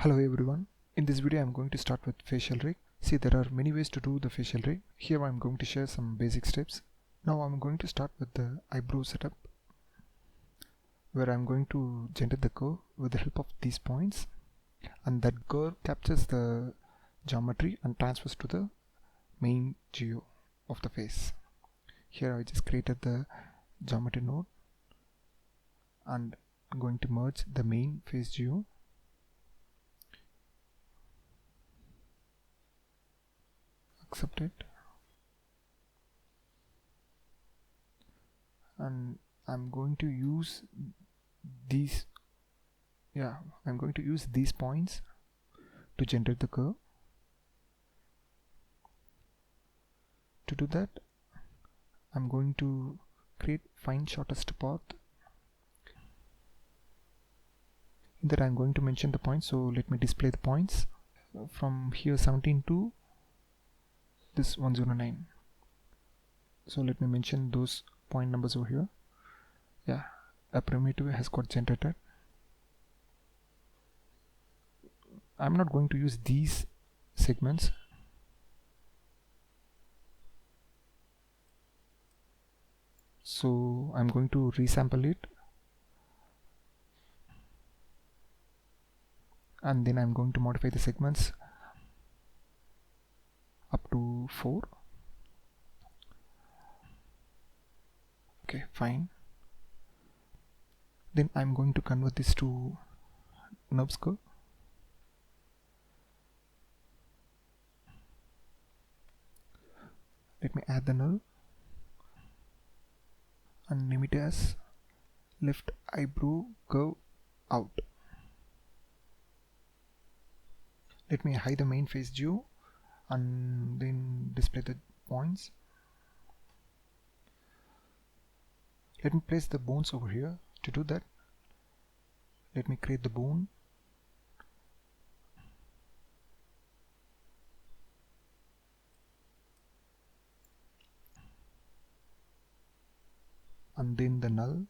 Hello everyone. In this video I'm going to start with facial rig. See, there are many ways to do the facial rig. Here I'm going to share some basic steps. Now I'm going to start with the eyebrow setup, where I'm going to generate the curve with the help of these points, and that curve captures the geometry and transfers to the main geo of the face. Here I just created the geometry node and I'm going to merge the main face geo. Accept it, and I'm going to use these points to generate the curve. To do that, I'm going to create find shortest path. In that I'm going to mention the points, so let me display the points from here 17 to this 109. So let me mention those point numbers over here. Yeah, a primitive has got generated. I'm not going to use these segments. So I'm going to resample it, and then I'm going to modify the segments up to 4. Okay, fine. Then I'm going to convert this to NURBS curve. Let me add the null and name it as left eyebrow curve out. Let me hide the main face geo and then display the points. Let me place the bones over here. To do that, let me create the bone, and then the null,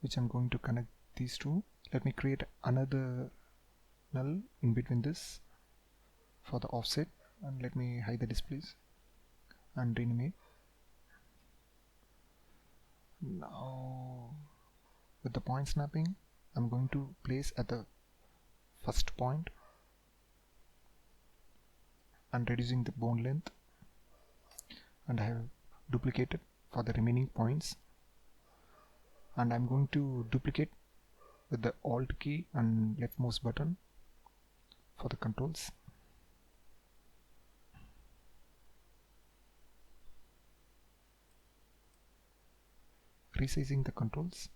which I'm going to connect these two. Let me create another null in between this for the offset, and let me hide the displays and rename it. Now with the point snapping, I'm going to place at the first point and reducing the bone length, and I have duplicated for the remaining points, and I'm going to duplicate with the Alt key and left mouse button for the controls. Resizing the controls.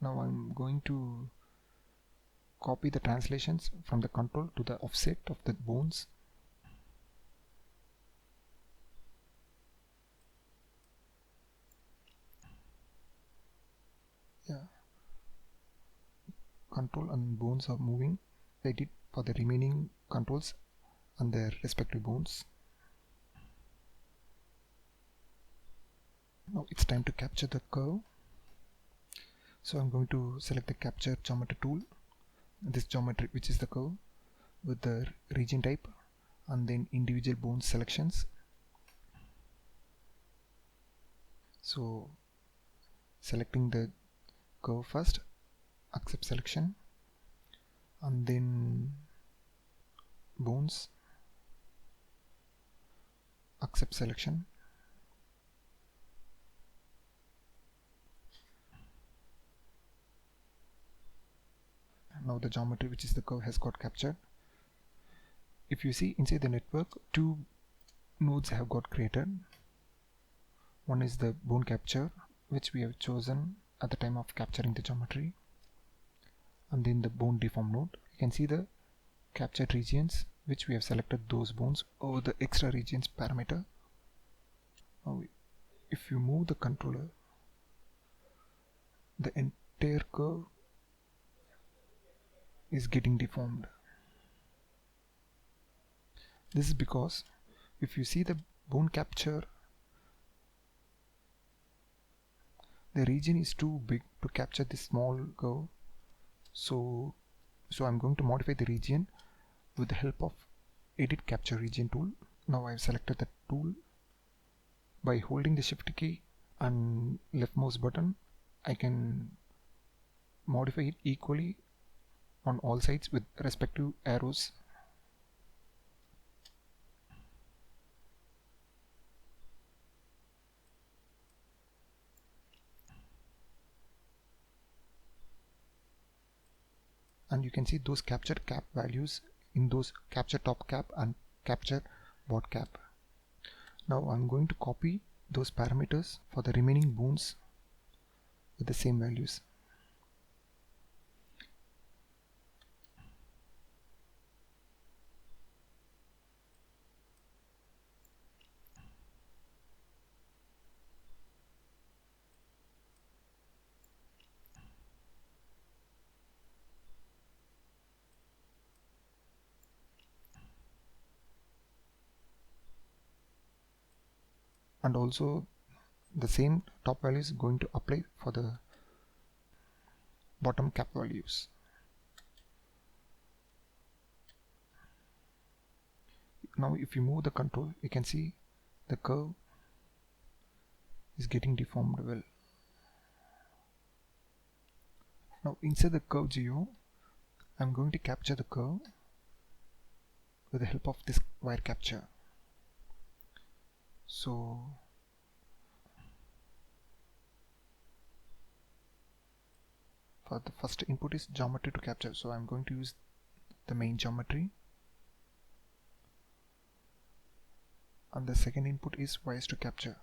Now I'm going to copy the translations from the control to the offset of the bones. Yeah, control and bones are moving. I did for the remaining controls and their respective bones. Now it's time to capture the curve. So I'm going to select the capture geometry tool, this geometry which is the curve, with the region type and then individual bone selections. So selecting the curve first, accept selection, and then bones, accept selection. Now the geometry which is the curve has got captured. If you see inside the network, 2 nodes have got created. One is the bone capture, which we have chosen at the time of capturing the geometry, and then the bone deform node. You can see the captured regions which we have selected those bones over the extra regions parameter. Now if you move the controller, the entire curve is getting deformed. This is because if you see the bone capture, the region is too big to capture this small curve, so I'm going to modify the region with the help of edit capture region tool. Now I've selected the tool. By holding the shift key and left mouse button, I can modify it equally on all sides with respective arrows. And you can see those capture cap values in those capture top cap and capture bot cap. Now I'm going to copy those parameters for the remaining bones with the same values. And also the same top value is going to apply for the bottom cap values. Now if you move the control, you can see the curve is getting deformed well. Now inside the curve geo, I'm going to capture the curve with the help of this wire capture. So for the first input is geometry to capture, so I'm going to use the main geometry, and the second input is wires to capture,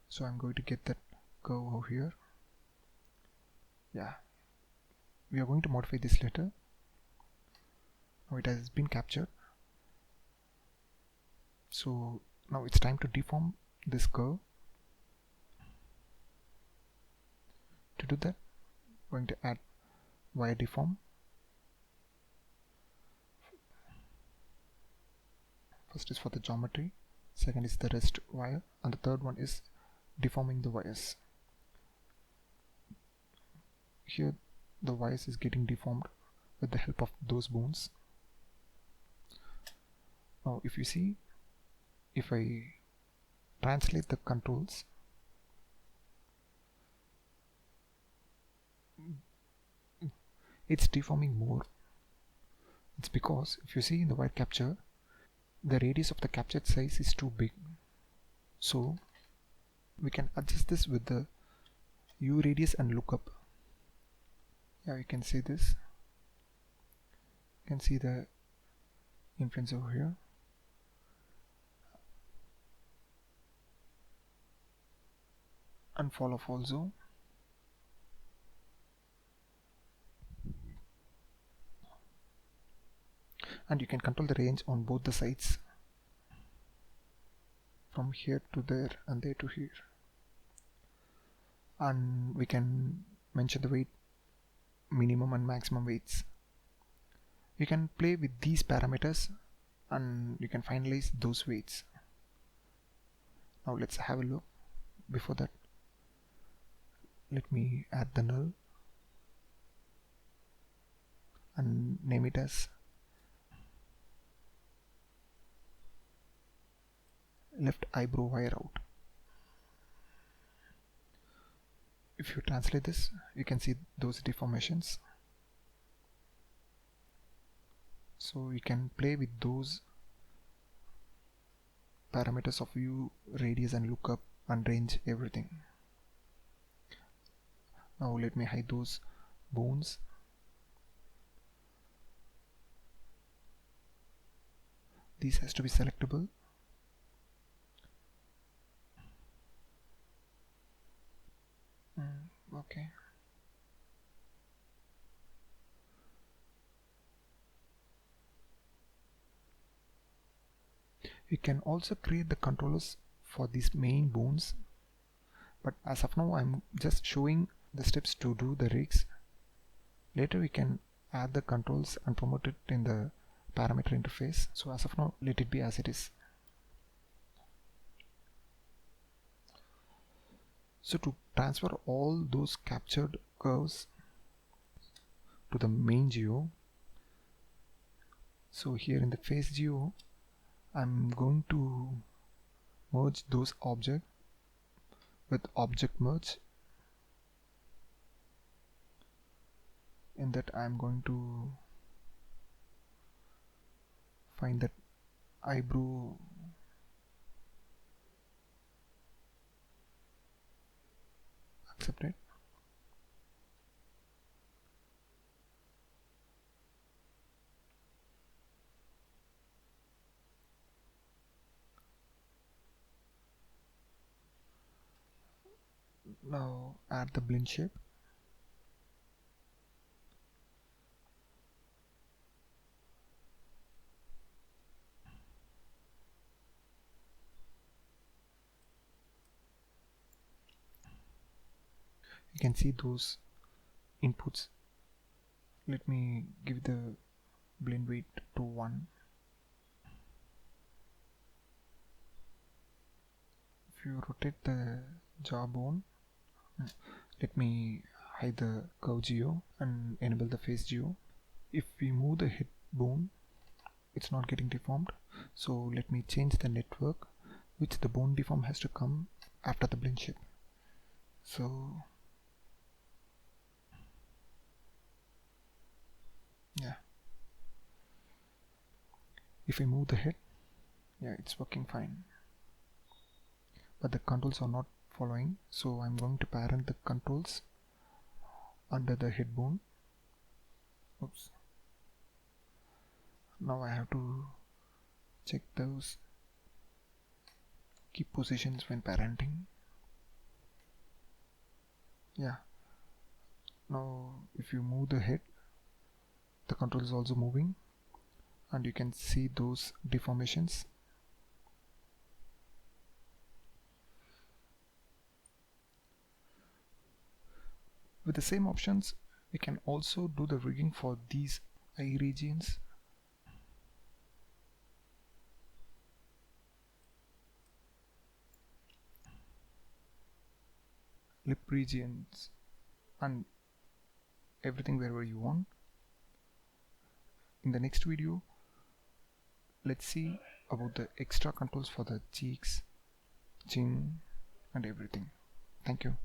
so I'm going to get that curve over here. Yeah, we are going to modify this later. Now it has been captured, so now it's time to deform this curve. To do that, I'm going to add wire deform. First is for the geometry, second is the rest wire, and the third one is deforming the wires. Here the wires is getting deformed with the help of those bones. Now if you see, if I translate the controls, it's deforming more. It's because if you see in the wire capture, the radius of the captured size is too big, so we can adjust this with the U radius and lookup. Yeah, you can see this. You can see the influence over here. And fall off also. And you can control the range on both the sides, from here to there and there to here. And we can mention the weight, minimum and maximum weights. You can play with these parameters and you can finalize those weights. Now let's have a look. Before that, let me add the null and name it as left eyebrow wire out. If you translate this, you can see those deformations. So you can play with those parameters of U, radius and lookup and range, everything. Now let me hide those bones. These has to be selectable. Okay. You can also create the controllers for these main bones, but as of now I'm just showing the steps to do the rigs. Later we can add the controls and promote it in the parameter interface. So as of now, let it be as it is. So to transfer all those captured curves to the main geo, so here in the face geo I'm going to merge those objects with object merge. In that I'm going to find that eyebrow accept it. Now add the blend shape. You can see those inputs. Let me give the blend weight to 1. If you rotate the jawbone, let me hide the curve geo and enable the face geo. If we move the head bone, it's not getting deformed, so let me change the network which the bone deform has to come after the blend shape. So yeah, if I move the head, yeah, it's working fine, but the controls are not following, so I'm going to parent the controls under the head bone. Oops. Now I have to check those key positions when parenting. Yeah, now if you move the head, the control is also moving and you can see those deformations. With the same options, we can also do the rigging for these eye regions. Lip regions and everything wherever you want. In the next video, let's see about the extra controls for the cheeks, chin and everything. Thank you.